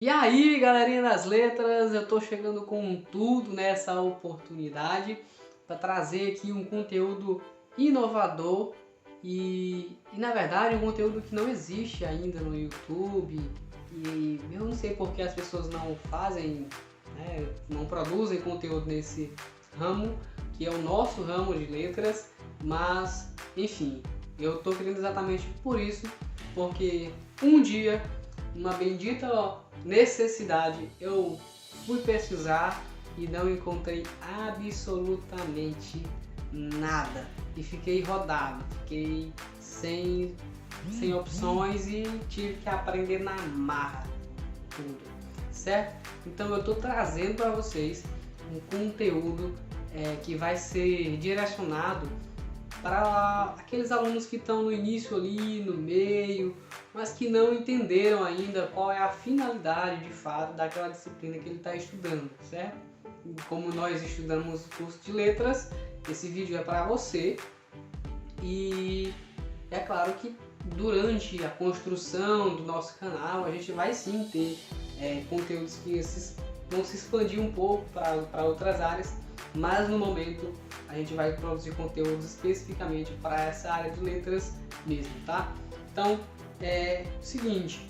E aí, galerinha das letras, eu tô chegando com tudo nessa oportunidade para trazer aqui um conteúdo inovador e na verdade um conteúdo que não existe ainda no YouTube e eu não sei porque as pessoas não fazem, né, não produzem conteúdo nesse ramo, que é o nosso ramo de letras, mas enfim, eu tô querendo exatamente por isso, porque um dia uma bendita necessidade, eu fui pesquisar e não encontrei absolutamente nada. E fiquei rodado, fiquei sem opções e tive que aprender na marra tudo, certo? Então eu estou trazendo para vocês um conteúdo que vai ser direcionado para aqueles alunos que estão no início ali, no meio, mas que não entenderam ainda qual é a finalidade de fato daquela disciplina que ele está estudando, certo? Como nós estudamos o curso de letras, esse vídeo é para você e é claro que durante a construção do nosso canal a gente vai sim ter conteúdos que vão se expandir um pouco para outras áreas, mas no momento a gente vai produzir conteúdos especificamente para essa área de letras mesmo, tá? Então, o seguinte,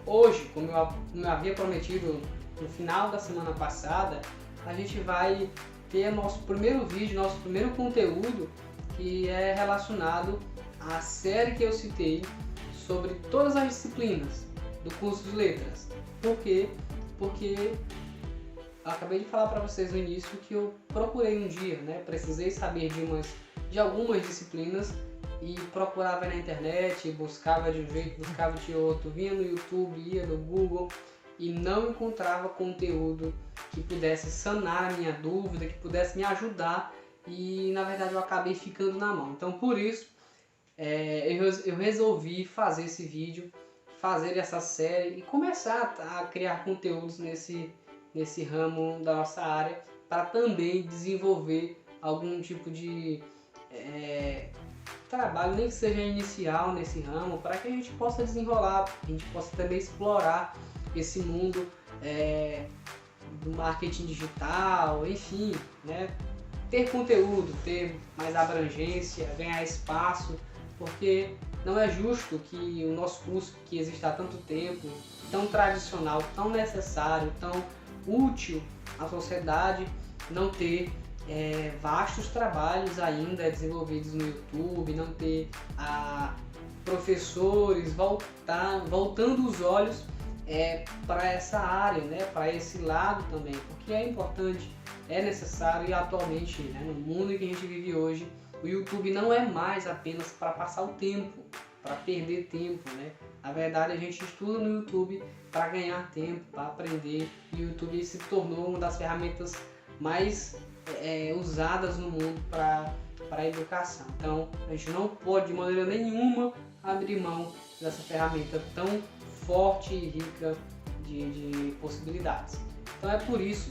hoje, como eu havia prometido no final da semana passada, a gente vai ter nosso primeiro vídeo, nosso primeiro conteúdo que é relacionado à série que eu citei sobre todas as disciplinas do curso de letras. Por quê? Porque eu acabei de falar para vocês no início que eu procurei um dia, né? Precisei saber de algumas disciplinas e procurava na internet, buscava de um jeito, buscava de outro, vinha no YouTube, ia no Google e não encontrava conteúdo que pudesse sanar a minha dúvida, que pudesse me ajudar e na verdade eu acabei ficando na mão. Então por isso eu resolvi fazer esse vídeo, fazer essa série e começar a criar conteúdos nesse ramo da nossa área para também desenvolver algum tipo de trabalho, nem que seja inicial nesse ramo, para que a gente possa desenrolar, a gente possa também explorar esse mundo do marketing digital, enfim, né? Ter conteúdo, ter mais abrangência, ganhar espaço, porque não é justo que o nosso curso, que existe há tanto tempo, tão tradicional, tão necessário, tão útil à sociedade, não ter vastos trabalhos ainda desenvolvidos no YouTube, não ter professores voltando os olhos para essa área, né, para esse lado também, porque é importante, é necessário e atualmente, né, no mundo em que a gente vive hoje, o YouTube não é mais apenas para passar o tempo, para perder tempo, né? Na verdade a gente estuda no YouTube para ganhar tempo, para aprender, e o YouTube se tornou uma das ferramentas mais usadas no mundo para a educação. Então a gente não pode de maneira nenhuma abrir mão dessa ferramenta tão forte e rica de possibilidades. Então é por isso,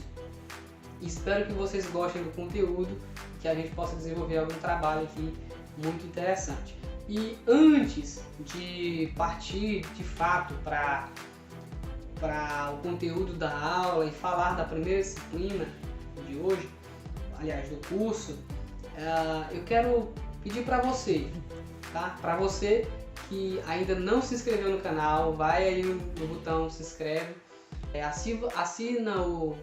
espero que vocês gostem do conteúdo, que a gente possa desenvolver algum trabalho aqui muito interessante. E antes de partir de fato para o conteúdo da aula e falar da primeira disciplina de hoje, aliás do curso, eu quero pedir para você, tá? Para você que ainda não se inscreveu no canal, vai aí no botão se inscreve, assina o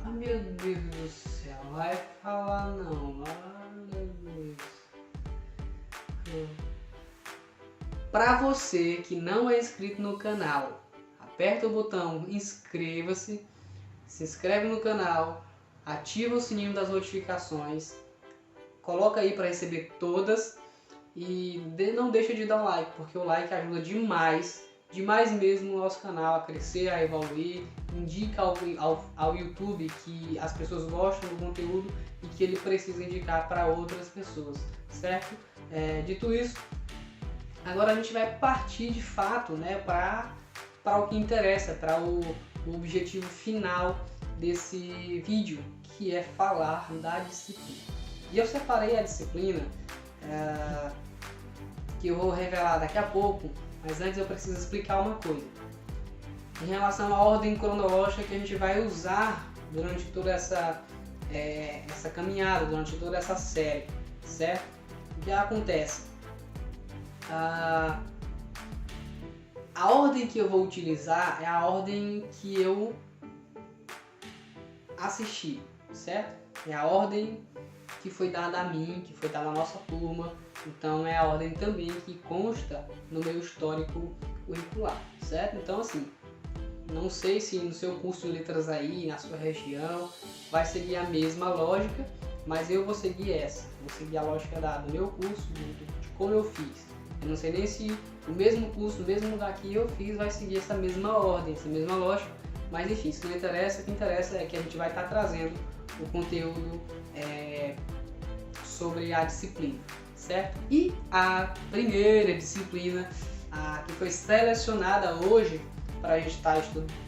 ah, meu Deus do céu, vai falar não, ah, meu Deus. Para você que não é inscrito no canal, aperta o botão inscreva-se, se inscreve no canal, ativa o sininho das notificações, coloca aí para receber todas e não deixa de dar um like, porque o like ajuda demais mesmo o nosso canal a crescer, a evoluir, indica ao YouTube que as pessoas gostam do conteúdo e que ele precisa indicar para outras pessoas, certo? Dito isso, agora a gente vai partir de fato, né, para o que interessa, para o objetivo final desse vídeo, que é falar da disciplina. E eu separei a disciplina que eu vou revelar daqui a pouco, mas antes eu preciso explicar uma coisa. Em relação à ordem cronológica que a gente vai usar durante toda essa caminhada, durante toda essa série, certo? O que acontece? A ordem que eu vou utilizar é a ordem que eu assisti, certo? É a ordem que foi dada a mim, que foi dada à nossa turma, então é a ordem também que consta no meu histórico curricular, certo? Então assim, não sei se no seu curso de letras aí, na sua região, vai seguir a mesma lógica, mas eu vou seguir essa, vou seguir a lógica do meu curso, de como eu fiz. Eu não sei nem se o mesmo curso, o mesmo lugar que eu fiz vai seguir essa mesma ordem, essa mesma lógica, mas enfim, isso não interessa, o que interessa é que a gente vai estar trazendo o conteúdo sobre a disciplina, certo? E a primeira disciplina que foi selecionada hoje para a gente estar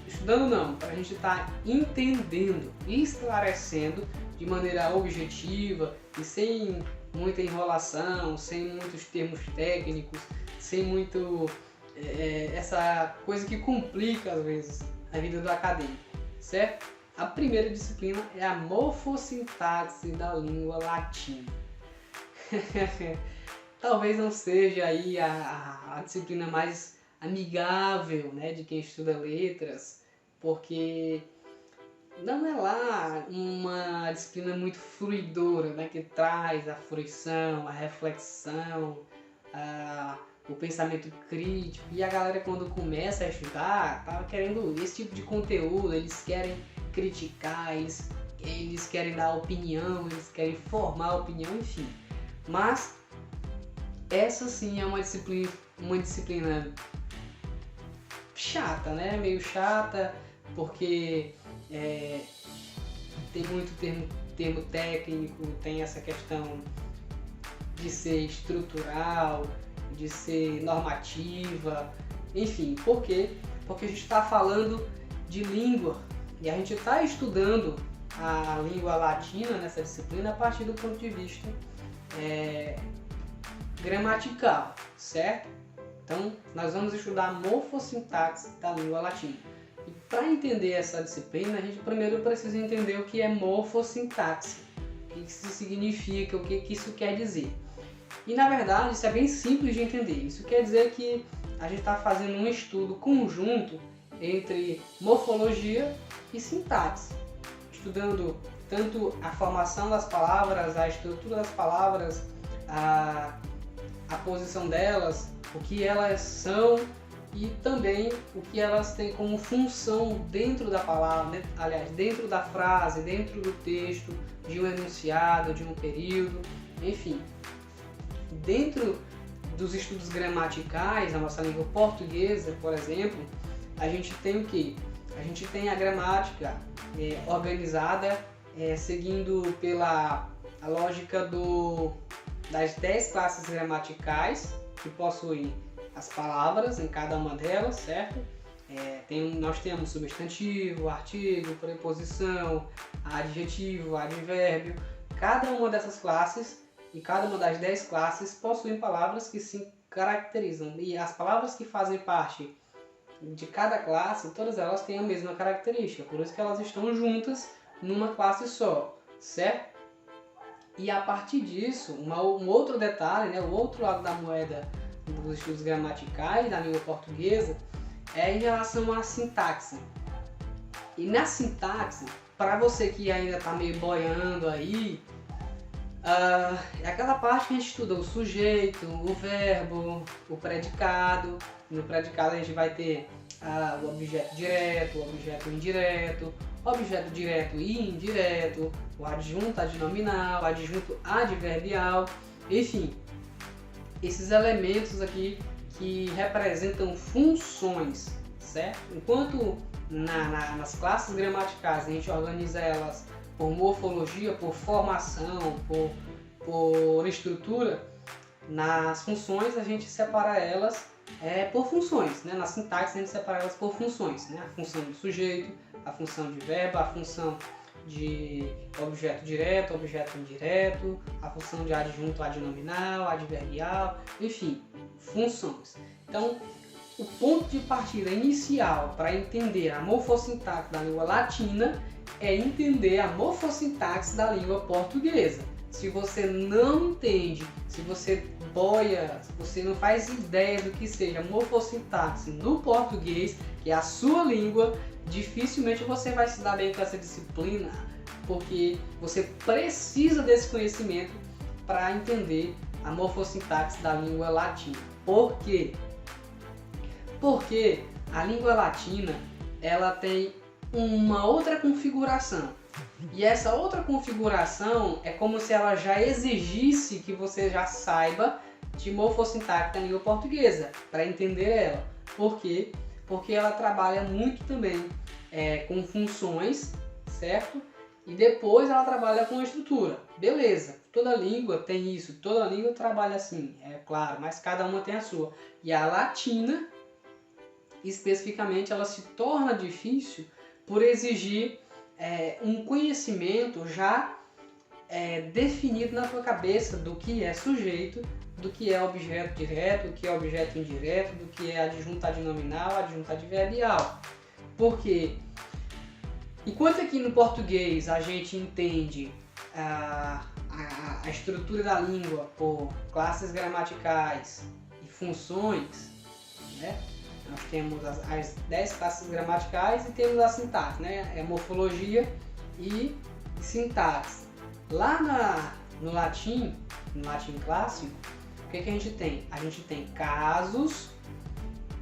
estudando não, para a gente estar entendendo e esclarecendo de maneira objetiva e sem muita enrolação, sem muitos termos técnicos, sem muito essa coisa que complica às vezes a vida do acadêmico, certo? A primeira disciplina é a morfossintaxe da língua latina. Talvez não seja aí a disciplina mais amigável, né, de quem estuda letras, porque não é lá uma disciplina muito fluidora, né, que traz a fruição, a reflexão, o pensamento crítico. E a galera, quando começa a estudar, tá querendo esse tipo de conteúdo, eles querem criticar, eles querem dar opinião, eles querem formar opinião, enfim. Mas essa sim é uma disciplina chata, né? Meio chata, porque tem muito termo técnico, tem essa questão de ser estrutural, de ser normativa, enfim, por quê? Porque a gente está falando de língua e a gente está estudando a língua latina nessa disciplina a partir do ponto de vista gramatical, certo? Então, nós vamos estudar a morfossintaxe da língua latina. E para entender essa disciplina, a gente primeiro precisa entender o que é morfossintaxe, o que isso significa, o que isso quer dizer. E na verdade, isso é bem simples de entender. Isso quer dizer que a gente está fazendo um estudo conjunto entre morfologia e sintaxe, estudando tanto a formação das palavras, a estrutura das palavras, a posição delas, o que elas são e também o que elas têm como função dentro da palavra, aliás, dentro da frase, dentro do texto, de um enunciado, de um período, enfim. Dentro dos estudos gramaticais, na nossa língua portuguesa, por exemplo, a gente tem o quê? A gente tem a gramática organizada seguindo pela a lógica das 10 classes gramaticais que possuem as palavras em cada uma delas, certo? Nós temos substantivo, artigo, preposição, adjetivo, advérbio. Cada uma dessas classes e cada uma das 10 classes possuem palavras que se caracterizam. E as palavras que fazem parte de cada classe, todas elas têm a mesma característica. Por isso que elas estão juntas numa classe só, certo? E a partir disso, um outro detalhe, né, o outro lado da moeda dos estudos gramaticais da língua portuguesa é em relação à sintaxe. E na sintaxe, para você que ainda está meio boiando aí, é aquela parte que a gente estuda o sujeito, o verbo, o predicado. No predicado a gente vai ter o objeto direto, o objeto indireto, objeto direto e indireto, o adjunto adnominal, o adjunto adverbial, enfim, esses elementos aqui que representam funções, certo? Enquanto nas classes gramaticais a gente organiza elas por morfologia, por formação, por estrutura, nas funções a gente separa elas por funções, né? Na sintaxe a gente separa elas por funções, né? A função do sujeito, a função de verbo, a função de objeto direto, objeto indireto, a função de adjunto, adnominal, adverbial, enfim, funções. Então, o ponto de partida inicial para entender a morfossintaxe da língua latina é entender a morfossintaxe da língua portuguesa. Se você não entende, se você boia, se você não faz ideia do que seja morfossintaxe no português, que é a sua língua, dificilmente você vai se dar bem com essa disciplina, porque você precisa desse conhecimento para entender a morfossintaxe da língua latina. Por quê? Porque a língua latina ela tem uma outra configuração. E essa outra configuração é como se ela já exigisse que você já saiba de morfossintaxe da língua portuguesa, para entender ela. Por quê? Porque ela trabalha muito também com funções, certo? E depois ela trabalha com estrutura. Beleza, toda língua tem isso, toda língua trabalha assim, é claro, mas cada uma tem a sua. E a latina, especificamente, ela se torna difícil por exigir um conhecimento já definido na tua cabeça do que é sujeito, do que é objeto direto, do que é objeto indireto, do que é adjunto adnominal, adjunto adverbial. Porque enquanto aqui no português a gente entende a estrutura da língua por classes gramaticais e funções, né? Nós temos as 10 classes gramaticais e temos a sintaxe, né? É morfologia e sintaxe. Lá no latim clássico, o que a gente tem? A gente tem casos,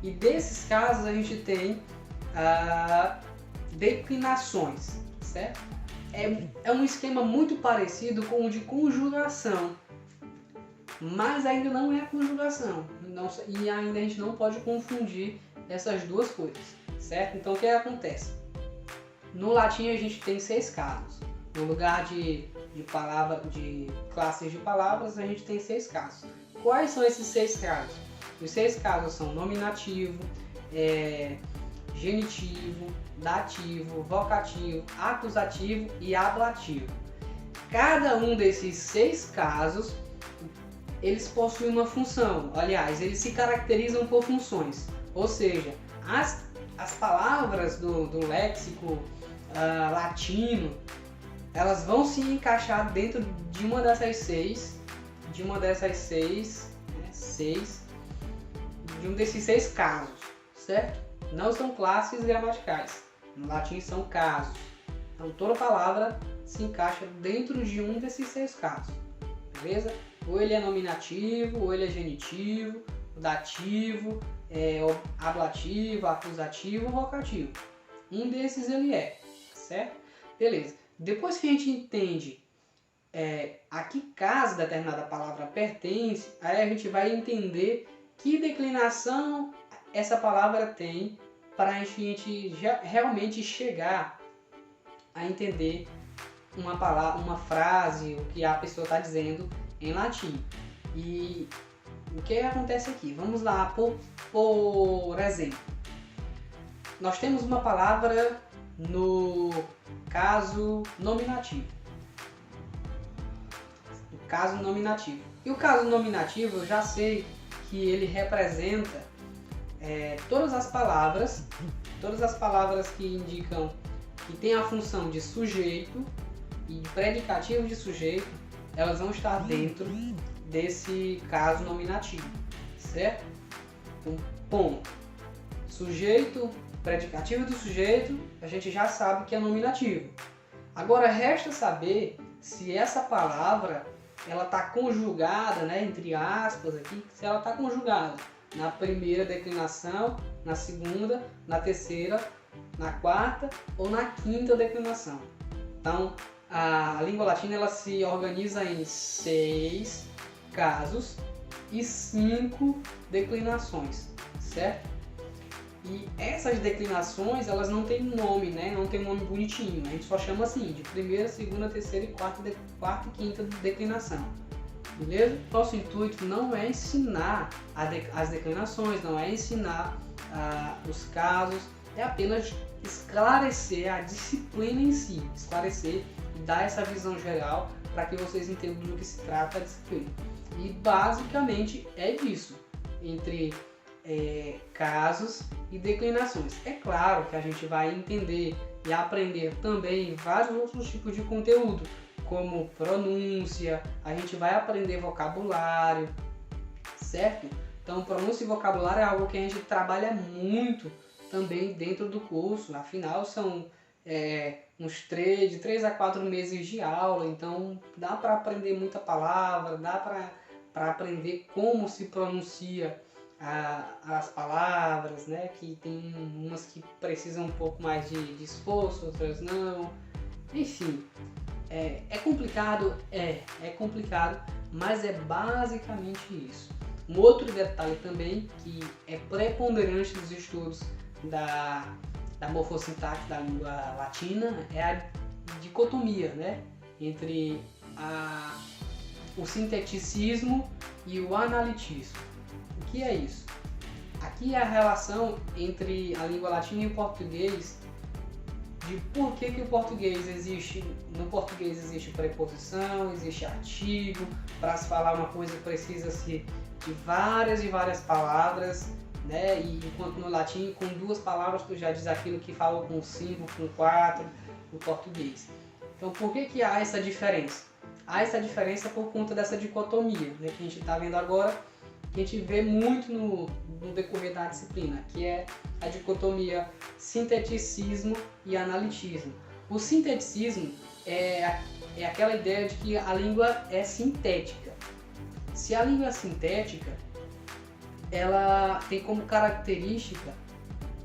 e desses casos a gente tem declinações, certo? É um esquema muito parecido com o de conjugação, mas ainda não é a conjugação, e ainda a gente não pode confundir essas duas coisas, certo? Então o que acontece? No latim a gente tem 6 casos. No lugar de classes de palavras, a gente tem 6 casos. Quais são esses 6 casos? Os 6 casos são nominativo, genitivo, dativo, vocativo, acusativo e ablativo. Cada um desses 6 casos, eles possuem uma função. Aliás, eles se caracterizam por funções. Ou seja, as palavras do léxico latino, elas vão se encaixar dentro de uma dessas 6, de um desses 6 casos, certo? Não são classes gramaticais. No latim são casos. Então toda palavra se encaixa dentro de um desses 6 casos. Beleza? Ou ele é nominativo, ou ele é genitivo, dativo, ablativo, acusativo, vocativo. Um desses ele é, certo? Beleza. Depois que a gente entende a que caso determinada palavra pertence, aí a gente vai entender que declinação essa palavra tem para a gente realmente chegar a entender uma palavra, uma frase, o que a pessoa está dizendo em latim. E o que acontece aqui? Vamos lá, por exemplo. Nós temos uma palavra no caso nominativo. O caso nominativo. E o caso nominativo, eu já sei que ele representa todas as palavras que indicam que tem a função de sujeito e de predicativo de sujeito, elas vão estar dentro desse caso nominativo, certo? Então, ponto. Sujeito, predicativo do sujeito, a gente já sabe que é nominativo. Agora resta saber se essa palavra ela está conjugada, né, entre aspas aqui, se ela está conjugada na primeira declinação, na segunda, na terceira, na quarta ou na quinta declinação. Então, a língua latina ela se organiza em 6 casos e 5 declinações, certo? E essas declinações elas não têm nome, né? Não tem um nome bonitinho. A gente só chama assim de primeira, segunda, terceira e quarta e quinta declinação. Beleza? Nosso intuito não é ensinar as declinações, não é ensinar os casos, é apenas esclarecer a disciplina em si, esclarecer e dar essa visão geral para que vocês entendam do que se trata a disciplina. E basicamente é disso, entre casos e declinações. É claro que a gente vai entender e aprender também vários outros tipos de conteúdo, como pronúncia, a gente vai aprender vocabulário, certo? Então, pronúncia e vocabulário é algo que a gente trabalha muito também dentro do curso, afinal são de 3 a 4 meses de aula, então dá para aprender muita palavra, dá para aprender como se pronuncia as palavras, né? Que tem umas que precisam um pouco mais de esforço, outras não. Enfim, é complicado? É complicado, mas é basicamente isso. Um outro detalhe também que é preponderante dos estudos da morfossintaxe da língua latina é a dicotomia, né? Entre o sinteticismo e o analitismo. O que é isso? Aqui é a relação entre a língua latina e o português, de por que o português existe. No português existe preposição, existe artigo, para se falar uma coisa precisa-se de várias e várias palavras, né? E enquanto no latim, com 2 palavras tu já diz aquilo que fala com 5, com 4 no português. Então por que há essa diferença? Há essa diferença por conta dessa dicotomia, né, que a gente está vendo agora, que a gente vê muito no decorrer da disciplina, que é a dicotomia sinteticismo e analitismo. O sinteticismo é aquela ideia de que a língua é sintética. Se a língua é sintética, ela tem como característica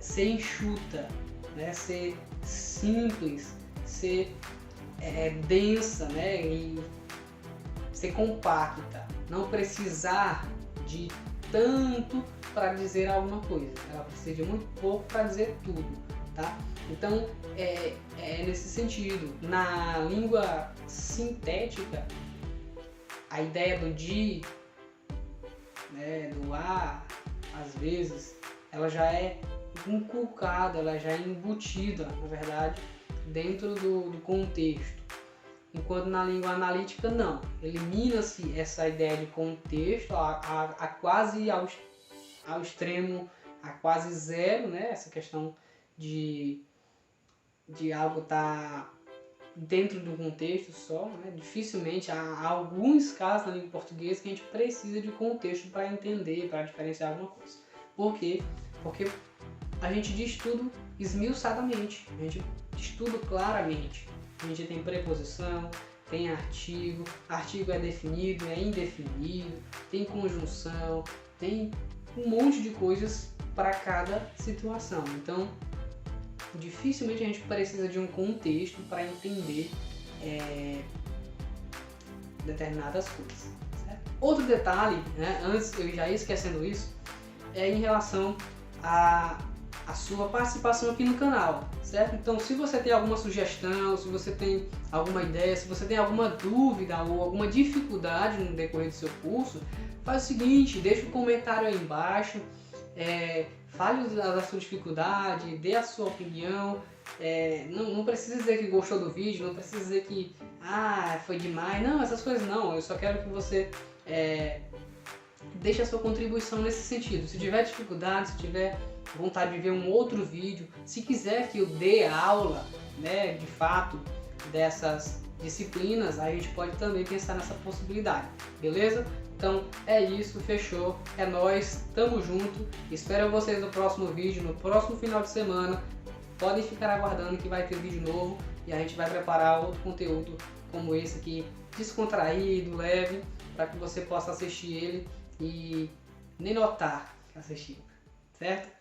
ser enxuta, né? Ser simples, ser densa, né? E ser compacta, não precisar de tanto para dizer alguma coisa, ela precisa de muito pouco para dizer tudo, tá? Então é nesse sentido. Na língua sintética, a ideia do de, né, do a, às vezes, ela já é inculcada, ela já é embutida, na verdade, dentro do contexto. Enquanto na língua analítica não, elimina-se essa ideia de contexto a quase ao extremo, a quase zero, né? Essa questão de algo estar dentro do contexto só, né? Dificilmente há alguns casos na língua portuguesa que a gente precisa de contexto para entender, para diferenciar alguma coisa. Por quê? Porque a gente diz tudo esmiuçadamente, a gente diz tudo claramente. A gente tem preposição, tem artigo é definido, é indefinido, tem conjunção, tem um monte de coisas para cada situação. Então, dificilmente a gente precisa de um contexto para entender determinadas coisas. Certo? Outro detalhe, né, antes eu já ia esquecendo isso, é em relação a sua participação aqui no canal, certo? Então, se você tem alguma sugestão, se você tem alguma ideia, se você tem alguma dúvida ou alguma dificuldade no decorrer do seu curso, faz o seguinte, deixa um comentário aí embaixo, fale da sua dificuldade, dê a sua opinião, não precisa dizer que gostou do vídeo, não precisa dizer que foi demais, não, essas coisas não, eu só quero que você deixe a sua contribuição nesse sentido. Se tiver dificuldade, se tiver vontade de ver um outro vídeo, se quiser que eu dê aula, né, de fato, dessas disciplinas, a gente pode também pensar nessa possibilidade, beleza? Então é isso, fechou, é nóis, tamo junto, espero vocês no próximo vídeo, no próximo final de semana, podem ficar aguardando que vai ter vídeo novo e a gente vai preparar outro conteúdo como esse aqui, descontraído, leve, para que você possa assistir ele e nem notar que assistiu, certo?